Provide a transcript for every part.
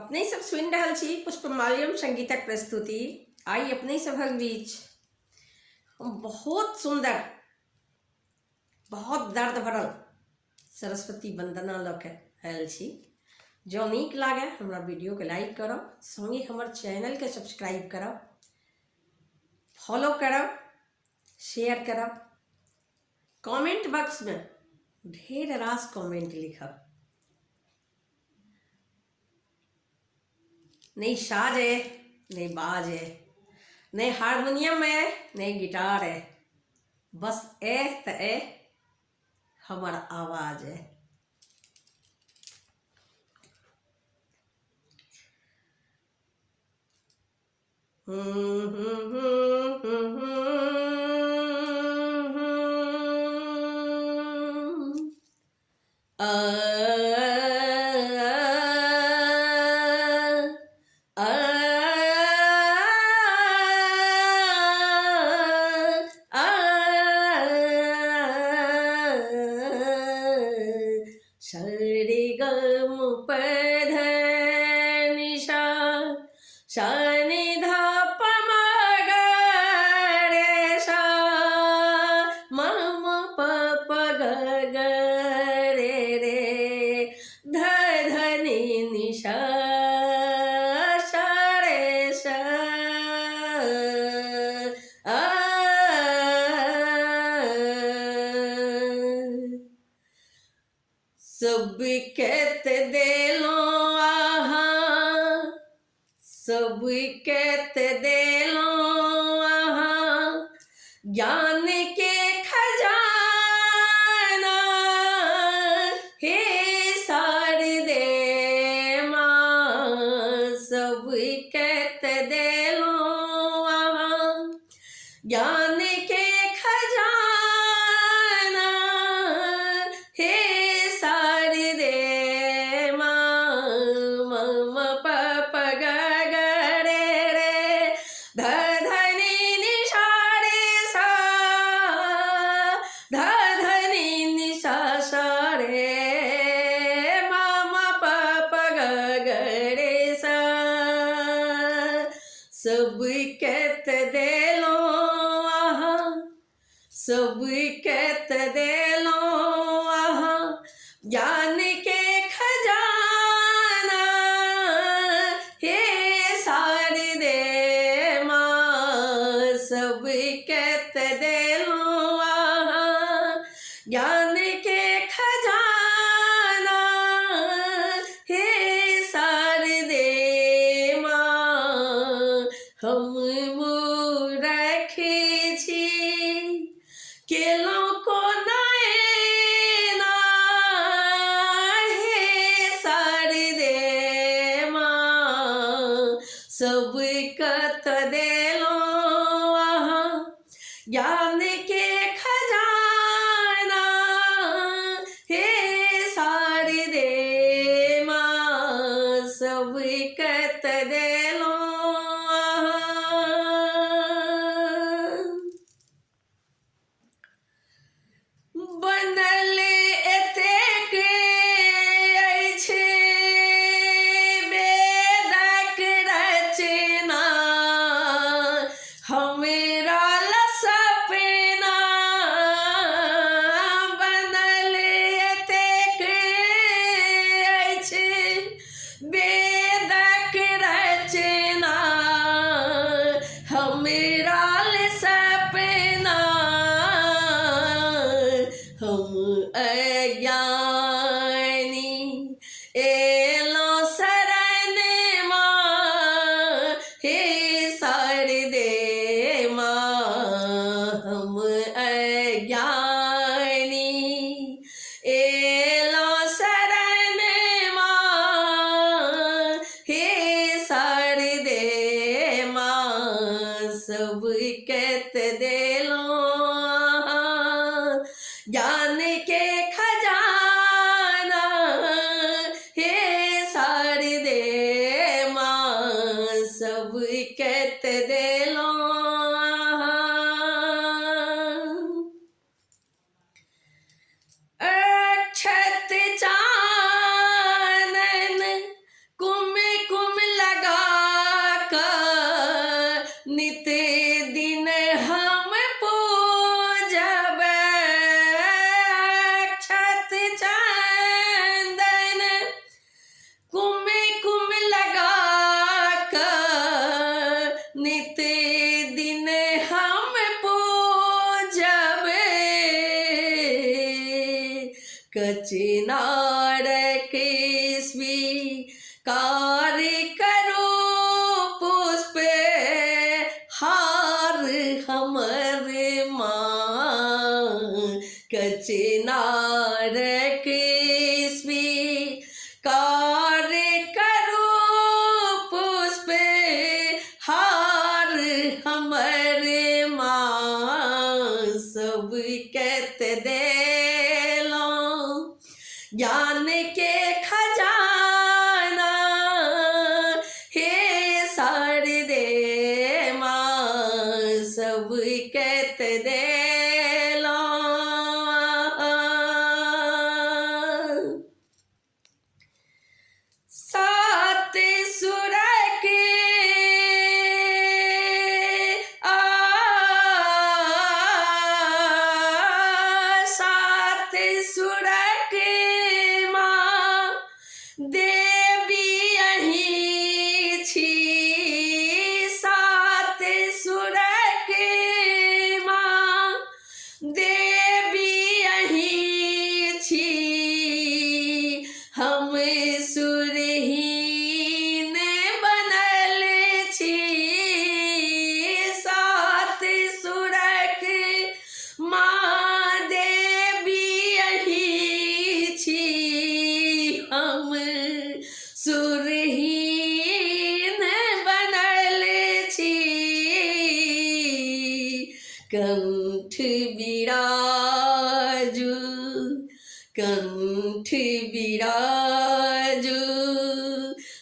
अपने सब सुनि रहल छी पुष्पमाल्यम संगीतक प्रस्तुति। आई अपने सभक बीच हम बहुत सुंदर, बहुत दर्द भरल सरस्वती वंदना लऽ के आयल छी। जँ नीक लागे हमरा वीडियो के लाइक करब, संगे हमर चैनल के सब्सक्राइब करब, फॉलो करब, शेयर करब, कमेंट बॉक्स में ढेर रास कमेंट लिखब। नहीं साज है, नहीं बाज है, नहीं हारमोनियम है, नहीं गिटार है, बस ए त ए हमारा आवाज है। रे ग म प ध नि सा सा नि ध प म ग रे सा म म प प ग ग रे रे ध ध नि नि सा सा रे सा आ सब कहत देलो आहा, सब कहत देलो आहा, ज्ञान के खजाना हे शारदे माँ। सब कहत देलो आहा, ज्ञान के खजाना हे शारदे माँ। म म प प ग ग रे रे ध ध नि नि सा रे सा ध ध नि नि सा सा रे म म प प ग ग रे सा। सब कहत देलो आहा, सब कहत देलो आहा, ज्ञान के खजाना हे शारदे माँ। सब कहत देलो आहा, ज्ञान के खजाना हे शारदे माँ। हम मूरख छी केलो को नैना हे शारदे माँ। सब कहत देलो आहा, ज्ञान के खजाना हे शारदे माँ। सब कहत देलो आहा। बनल एतेक अछि वेदक रचना, हमरा ल सपना। बनल एतेक अछि वेदक रचना, हमरा ल सपना। हम अज्ञानी एलो शरण माँ हे शारदे माँ। हम अज्ञानी एलो शरण माँ हे शारदे माँ। सब कहत देलो आहा, ज्ञान के खजाना हे शारदे माँ। सब कहत देलो आहा। अक्षत चानन कुमकुम नित दिन हम पूजब अक्षत चंदन कुम कुम लगा कर नित दिन हम पूजब कचनार के स्वीकार करो पुष्प हार हमर माँ कचनार के स्वीकार करो पुष्प हार हमर माँ सब कहत देलो ज्ञान के खजाना हे शारदे माँ सब कहत देलो सात सुर के सात सुर के माँ देवी अहीं छी सात सुर के माँ देवी अहीं छी हम सुरहीन बनल छी सात सुर के माँ देवी अहीं छी हम सुरहीन बनल छी कंठ बिराजू कंठ बिराजू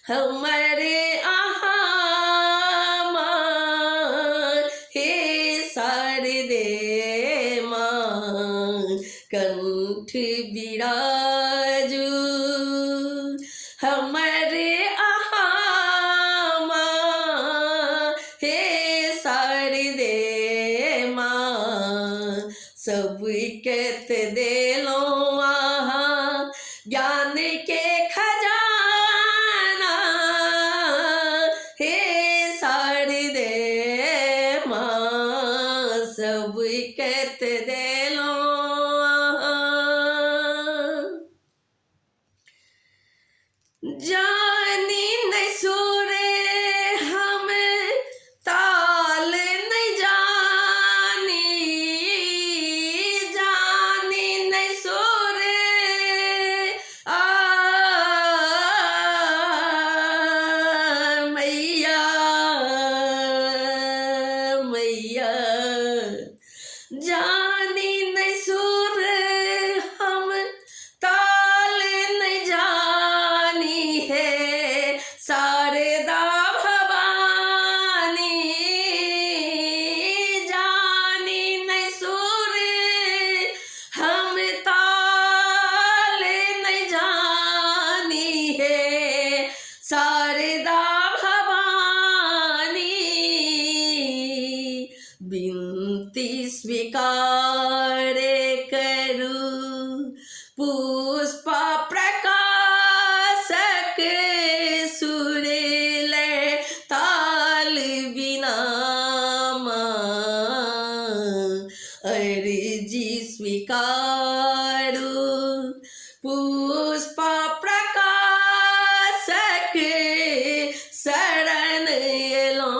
हमरे आहाँ माँ हे शारदे माँ कंठ बिराजू हमरे आहाँ माँ हे शारदे माँ सब कहत देलो आहाँ ज्ञान के खजाना हे शारदे माँ सब कहत देलो जानी नहीं सुर हम ताल नहीं जानी जानी नहीं सुर मैया मैया जानी नहीं सुर हम ताल नहीं जानी है शारदा भवानी जानी नहीं सुर हम ताल नहीं जानी है शारदा भवानी बिनती स्वीकार करू पुष्प प्रकाशक सुरेल ताल बिना अर्जी स्वीकारू पुष्प प्रकाशक शरण एलो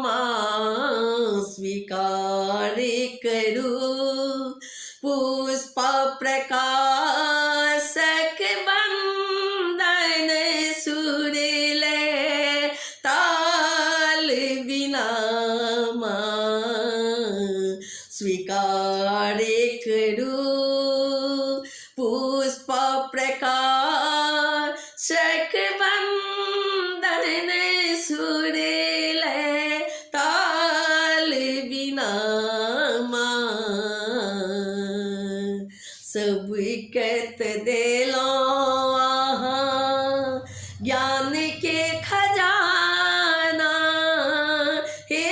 माँ स्वीकार करू पुष्प प्रकाशक बंदन सुरेल ताल बिना स्वीकार करू पुष्प प्रकाशक बंदन सुरेल ताल बिना सब कहत देलो ज्ञान के खजाना हे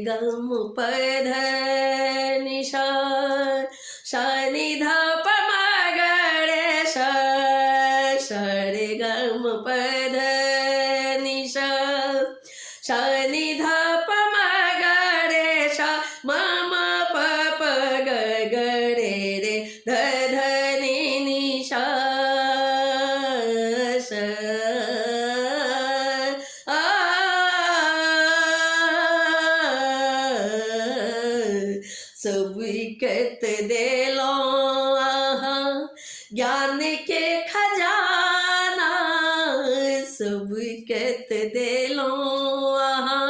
गम पध निशा शनि ध प म ग रे सा सा रे गम पध निशा शनि ध प म ग रे सा म म प प ग ग रे रे ध ध नि नि सा सा सबकत देलो आहा ज्ञान के खजाना सबकत देलो आहा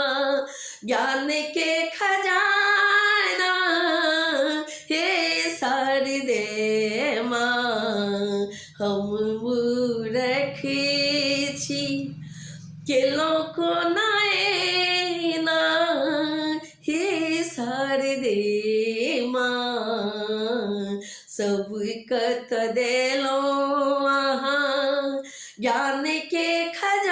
ज्ञान के खजाना हे शारदे माँ हम मूरख छी केलो को नैना हे शारदे माँ सबकत देलो आहा ज्ञान के खजाना